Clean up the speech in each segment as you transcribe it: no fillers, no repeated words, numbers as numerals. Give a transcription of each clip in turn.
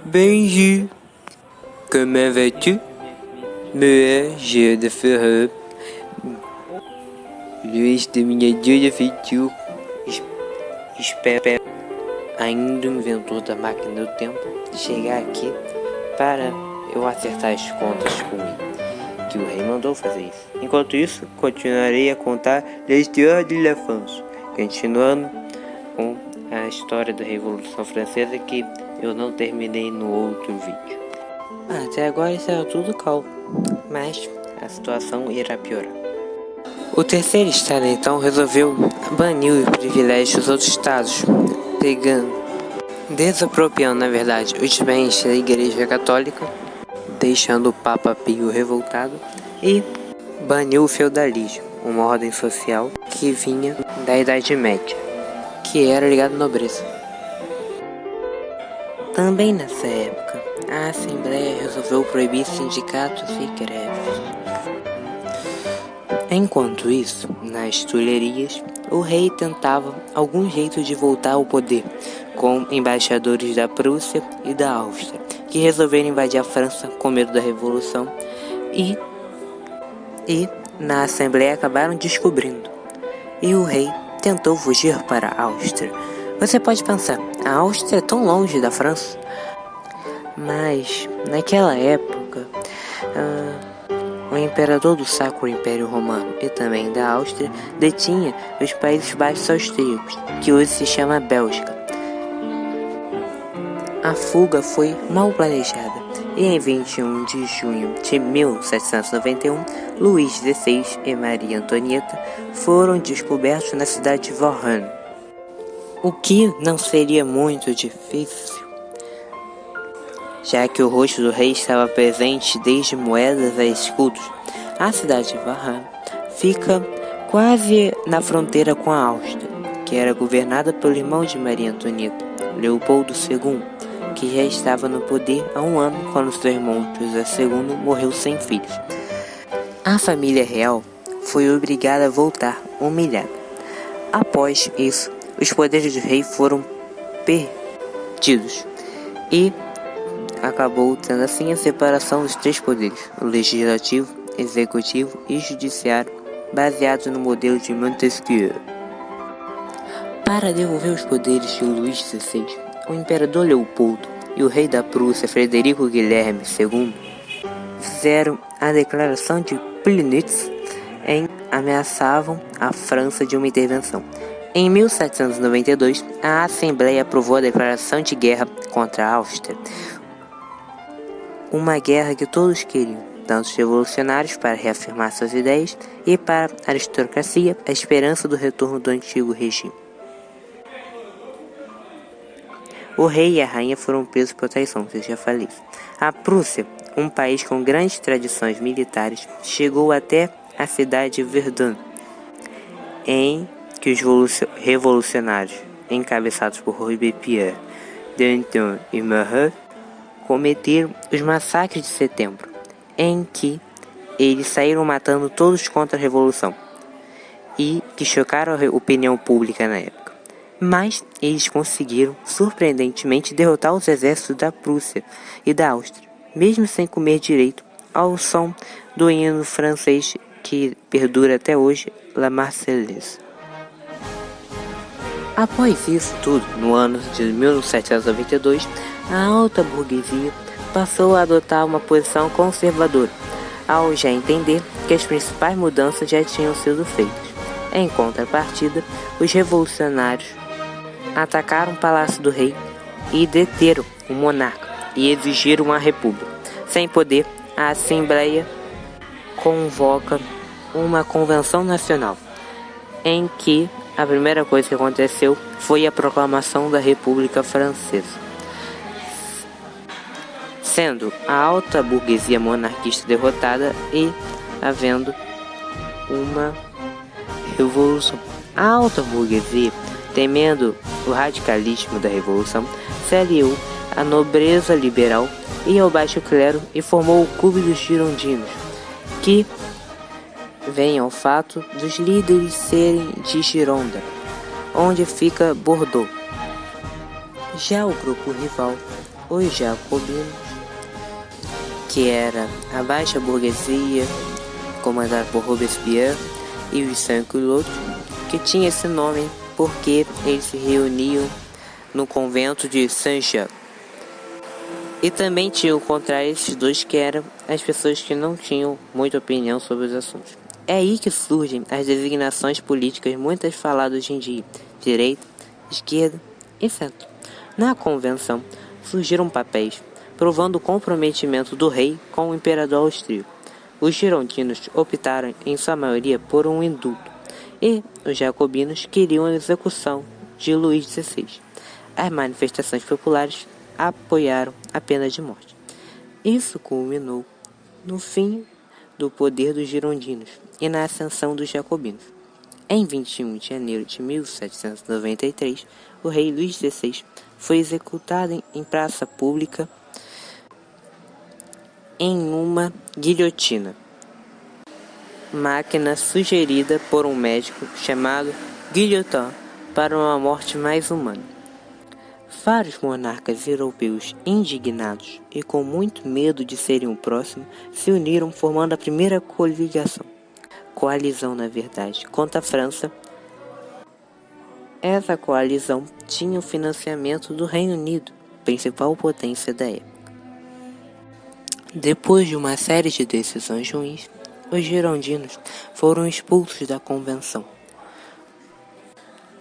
Bonjour, comment vas-tu? Moi, je te ferai luz da minha dia feitiço. Espero ainda o inventor da máquina do tempo chegar aqui para eu acertar as contas com ele, que o rei mandou fazer isso. Enquanto isso, continuarei a contar l'histoire de la France, continuando com a história da Revolução Francesa que eu não terminei no outro vídeo. Até agora estava tudo calmo, mas a situação irá piorar. O terceiro estado então resolveu banir os privilégios dos outros estados, desapropriando na verdade os bens da Igreja Católica, deixando o Papa Pio revoltado, e baniu o feudalismo, uma ordem social que vinha da Idade Média, que era ligada à nobreza. Também nessa época, a Assembleia resolveu proibir sindicatos e greves. Enquanto isso, nas Tulherias, o rei tentava algum jeito de voltar ao poder, com embaixadores da Prússia e da Áustria, que resolveram invadir a França com medo da Revolução e na Assembleia acabaram descobrindo. E o rei tentou fugir para a Áustria. Você pode pensar, a Áustria é tão longe da França? Mas, naquela época, o imperador do Sacro Império Romano e também da Áustria detinha os Países Baixos austríacos, que hoje se chama Bélgica. A fuga foi mal planejada e em 21 de junho de 1791, Luís XVI e Maria Antonieta foram descobertos na cidade de Varennes. O que não seria muito difícil, já que o rosto do rei estava presente desde moedas a escudos. A cidade de Varennes fica quase na fronteira com a Áustria, que era governada pelo irmão de Maria Antonieta, Leopoldo II, que já estava no poder há um ano quando seu irmão José II morreu sem filhos. A família real foi obrigada a voltar humilhada. Após isso, os poderes do rei foram perdidos e acabou tendo assim a separação dos três poderes, o legislativo, executivo e judiciário, baseado no modelo de Montesquieu. Para devolver os poderes de Luís XVI, o imperador Leopoldo e o rei da Prússia Frederico Guilherme II fizeram a declaração de Pillnitz em ameaçavam a França de uma intervenção. Em 1792, a Assembleia aprovou a declaração de guerra contra a Áustria, uma guerra que todos queriam, tanto os revolucionários para reafirmar suas ideias e para a aristocracia a esperança do retorno do antigo regime. O rei e a rainha foram presos por traição, eu já falei isso. A Prússia, um país com grandes tradições militares, chegou até a cidade de Verdun, em que os revolucionários, encabeçados por Robespierre, Danton e Marat, cometeram os massacres de setembro, em que eles saíram matando todos contra a revolução e que chocaram a opinião pública na época. Mas eles conseguiram, surpreendentemente, derrotar os exércitos da Prússia e da Áustria, mesmo sem comer direito, ao som do hino francês que perdura até hoje, La Marseillaise. Após isso tudo, no ano de 1792, a alta burguesia passou a adotar uma posição conservadora, ao já entender que as principais mudanças já tinham sido feitas. Em contrapartida, os revolucionários atacaram o Palácio do Rei e deteram o monarca e exigiram uma república. Sem poder, a Assembleia convoca uma convenção nacional, em que a primeira coisa que aconteceu foi a proclamação da República Francesa, sendo a alta burguesia monarquista derrotada e havendo uma revolução. A alta burguesia, temendo o radicalismo da revolução, se aliou à nobreza liberal e ao baixo clero e formou o Clube dos Girondinos, que vem ao fato dos líderes serem de Gironda, onde fica Bordeaux. Já o grupo rival os jacobinos, que era a baixa burguesia, comandada por Robespierre, e os sans-culottes, que tinha esse nome porque eles se reuniam no convento de Saint-Jacques. E também tinha o contrário esses dois, que eram as pessoas que não tinham muita opinião sobre os assuntos. É aí que surgem as designações políticas muitas faladas hoje em dia: direita, esquerda e centro. Na convenção surgiram papéis provando o comprometimento do rei com o imperador austríaco. Os girondinos optaram em sua maioria por um indulto e os jacobinos queriam a execução de Luís XVI. As manifestações populares apoiaram a pena de morte. Isso culminou no fim do poder dos girondinos e na ascensão dos jacobinos. Em 21 de janeiro de 1793, o rei Luís XVI foi executado em praça pública em uma guilhotina, máquina sugerida por um médico chamado Guillotin para uma morte mais humana. Vários monarcas europeus indignados e com muito medo de serem o próximo se uniram formando a primeira coalizão, na verdade, contra a França. Essa coalizão tinha o financiamento do Reino Unido, principal potência da época. Depois de uma série de decisões ruins, os girondinos foram expulsos da convenção,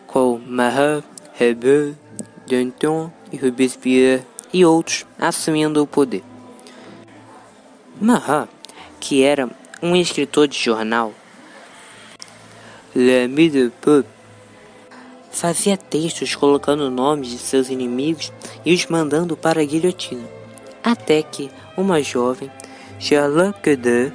com Marat, Hébert, Danton e Robespierre e outros assumindo o poder. Marat, que era um escritor de jornal, L'Ami du Peuple, fazia textos colocando nomes de seus inimigos e os mandando para a guilhotina, até que uma jovem, Charlotte Corday,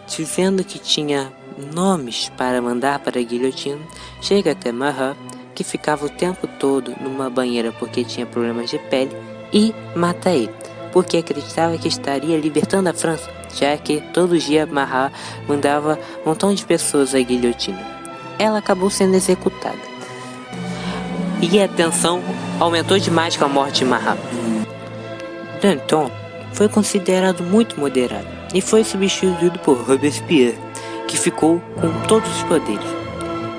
dizendo que tinha nomes para mandar para a guilhotina, chega até Marat, que ficava o tempo todo numa banheira porque tinha problemas de pele, e mata ele, porque acreditava que estaria libertando a França, já que todo dia Marat mandava um montão de pessoas à guilhotina. Ela acabou sendo executada. E a tensão aumentou demais com a morte de Marat. Danton foi considerado muito moderado e foi substituído por Robespierre, que ficou com todos os poderes.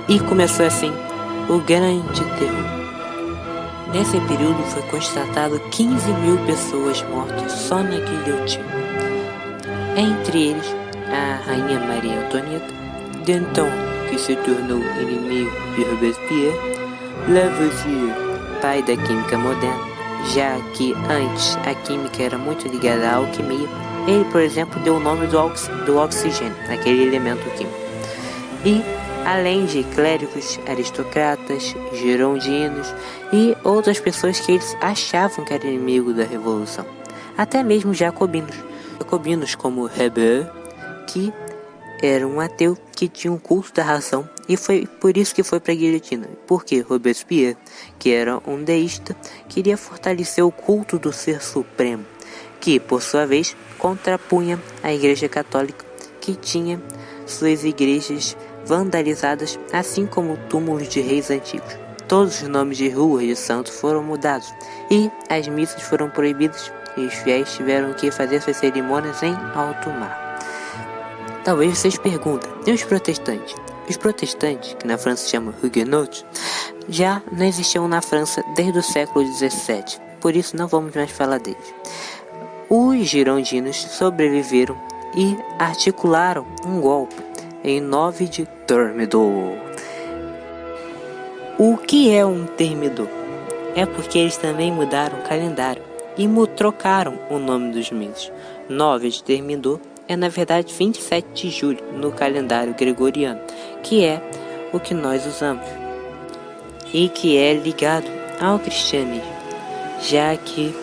E começou assim o Grande Terror. Nesse período foi constatado 15.000 pessoas mortas só na guilhotina. Entre eles, a rainha Maria Antonieta, Danton, que se tornou inimigo de Robespierre, Lavoisier, pai da química moderna, já que antes a química era muito ligada à alquimia. Ele, por exemplo, deu o nome do oxigênio, aquele elemento químico. E além de clérigos, aristocratas, girondinos e outras pessoas que eles achavam que eram inimigos da revolução. Até mesmo jacobinos como Hébert, que era um ateu que tinha um culto da razão e foi por isso que foi para a guilhotina. Porque Robespierre, que era um deísta, queria fortalecer o culto do ser supremo, que por sua vez contrapunha a Igreja Católica, que tinha suas igrejas vandalizadas, assim como túmulos de reis antigos. Todos os nomes de ruas de santos foram mudados e as missas foram proibidas e os fiéis tiveram que fazer suas cerimônias em alto mar. Talvez vocês perguntem, e os protestantes? Os protestantes, que na França se chamam Huguenots, já não existiam na França desde o século XVII, por isso não vamos mais falar deles. Os girondinos sobreviveram e articularam um golpe em 9 de Thermidor. O que é um Thermidor? É porque eles também mudaram o calendário e trocaram o nome dos meses. 9 de Thermidor é na verdade 27 de julho no calendário gregoriano, que é o que nós usamos e que é ligado ao cristianismo, já que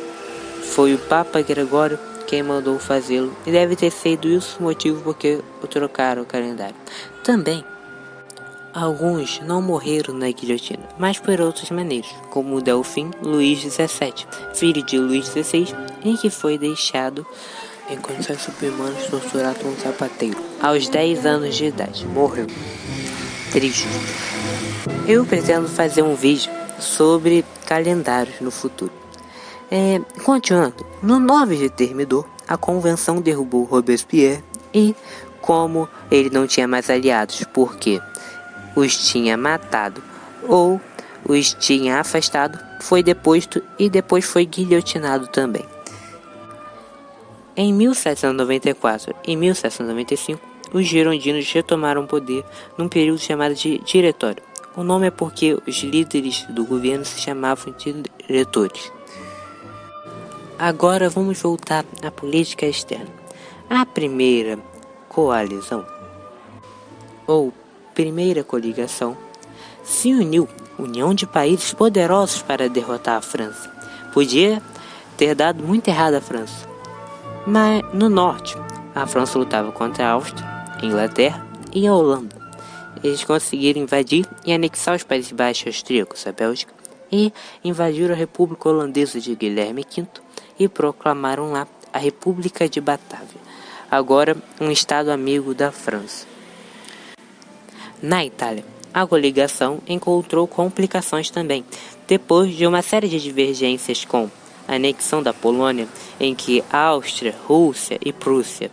foi o Papa Gregório quem mandou fazê-lo e deve ter sido isso o motivo porque trocaram o calendário. Também alguns não morreram na guilhotina, mas por outras maneiras, como o Delfim Luís XVII, filho de Luís XVI, e que foi deixado em condições subhumanas torturado por um sapateiro. Aos 10 anos de idade, morreu. Triste. Eu pretendo fazer um vídeo sobre calendários no futuro. Continuando, no 9 de Termidor, a convenção derrubou Robespierre e, como ele não tinha mais aliados porque os tinha matado ou os tinha afastado, foi deposto e depois foi guilhotinado também. Em 1794 e 1795, os girondinos retomaram o poder num período chamado de Diretório. O nome é porque os líderes do governo se chamavam de diretores. Agora vamos voltar à política externa. A primeira coalizão, ou primeira coligação, se uniu, união de países poderosos para derrotar a França. Podia ter dado muito errado a França. Mas no norte, a França lutava contra a Áustria, a Inglaterra e a Holanda. Eles conseguiram invadir e anexar os Países Baixos austríacos, a Bélgica, e invadiram a República Holandesa de Guilherme V e proclamaram lá a República de Batávia, agora um estado amigo da França. Na Itália, a coligação encontrou complicações também, depois de uma série de divergências com a anexão da Polônia, em que a Áustria, Rússia e Prússia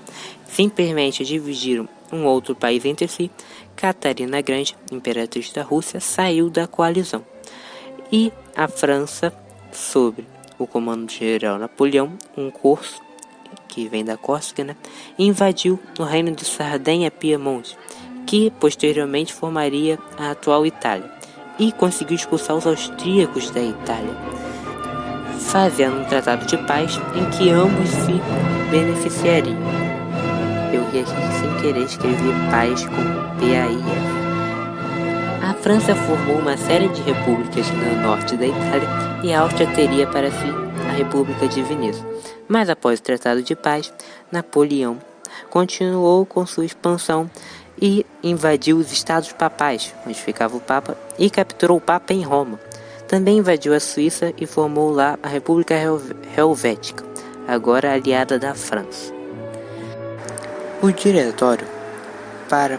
simplesmente dividiram um outro país entre si. Catarina Grande, imperatriz da Rússia, saiu da coalizão. E a França, sob o comando do general Napoleão, um corso, que vem da Córcega, invadiu o reino de Sardenha-Piemonte, que posteriormente formaria a atual Itália, e conseguiu expulsar os austríacos da Itália, fazendo um tratado de paz em que ambos se beneficiariam. Eu ri aqui sem querer escrever paz com P-A-I-S. A França formou uma série de repúblicas no norte da Itália e a Áustria teria para si a República de Veneza. Mas após o Tratado de Paz, Napoleão continuou com sua expansão e invadiu os estados papais, onde ficava o Papa, e capturou o Papa em Roma. Também invadiu a Suíça e formou lá a República Helvética, agora aliada da França. O Diretório, para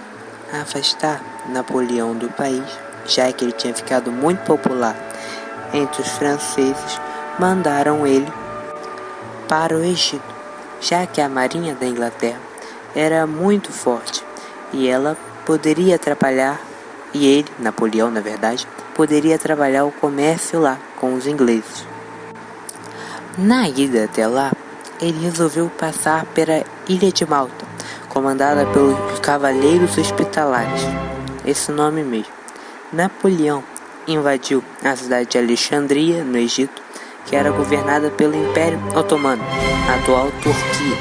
afastar Napoleão do país, já que ele tinha ficado muito popular entre os franceses, mandaram ele para o Egito, já que a marinha da Inglaterra era muito forte e ela poderia atrapalhar, e ele, Napoleão na verdade, poderia trabalhar o comércio lá com os ingleses. Na ida até lá, ele resolveu passar pela Ilha de Malta, comandada pelos Cavaleiros Hospitalares, esse nome mesmo. Napoleão invadiu a cidade de Alexandria, no Egito, que era governada pelo Império Otomano, a atual Turquia.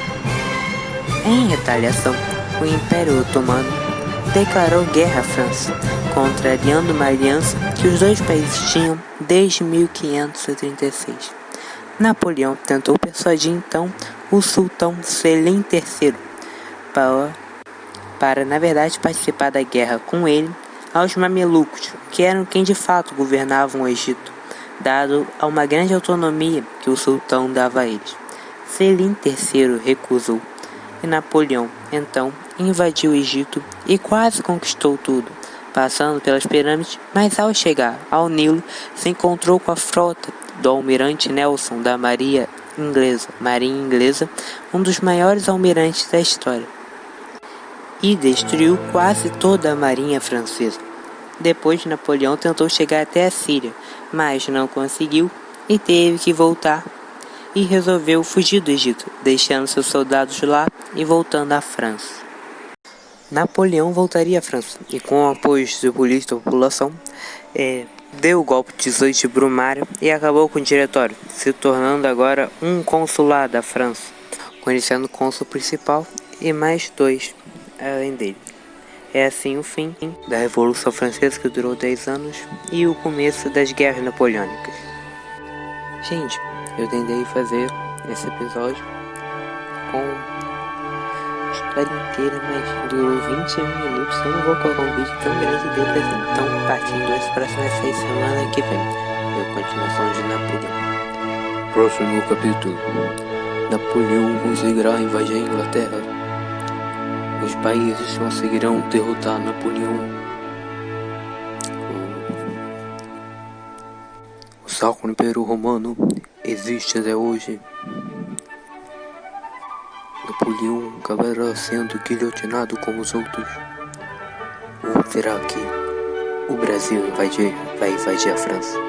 Em retaliação, o Império Otomano declarou guerra à França, contrariando uma aliança que os dois países tinham desde 1536. Napoleão tentou persuadir então o sultão Selim III para na verdade participar da guerra com ele aos mamelucos, que eram quem de fato governavam o Egito, dado a uma grande autonomia que o sultão dava a eles. Selim III recusou, e Napoleão então invadiu o Egito e quase conquistou tudo, passando pelas pirâmides, mas ao chegar ao Nilo se encontrou com a frota do almirante Nelson da Marinha Inglesa, um dos maiores almirantes da história, e destruiu quase toda a marinha francesa. Depois Napoleão tentou chegar até a Síria, mas não conseguiu e teve que voltar e resolveu fugir do Egito, deixando seus soldados lá e voltando à França. Napoleão voltaria à França e, com o apoio do polícia da população, deu o golpe de 18 de Brumário e acabou com o Diretório, se tornando agora um consulado da França, conhecendo o cônsul principal e mais 2 além dele. É assim o fim da Revolução Francesa, que durou 10 anos, e o começo das Guerras Napoleônicas. Gente, eu tentei fazer esse episódio com a história inteira, mas durou 21 minutos. Eu não vou colocar um vídeo tão grande dele assim. Então, parte 2 próximas 6 semanas que vem. A continuação de Napoleão. Próximo capítulo. Napoleão conseguirá invadir a Inglaterra. Os países conseguirão derrotar Napoleão. O Sacro Império Romano existe até hoje. Napoleão acabará sendo guilhotinado como os outros? Ou será que o Brasil vai invadir a França?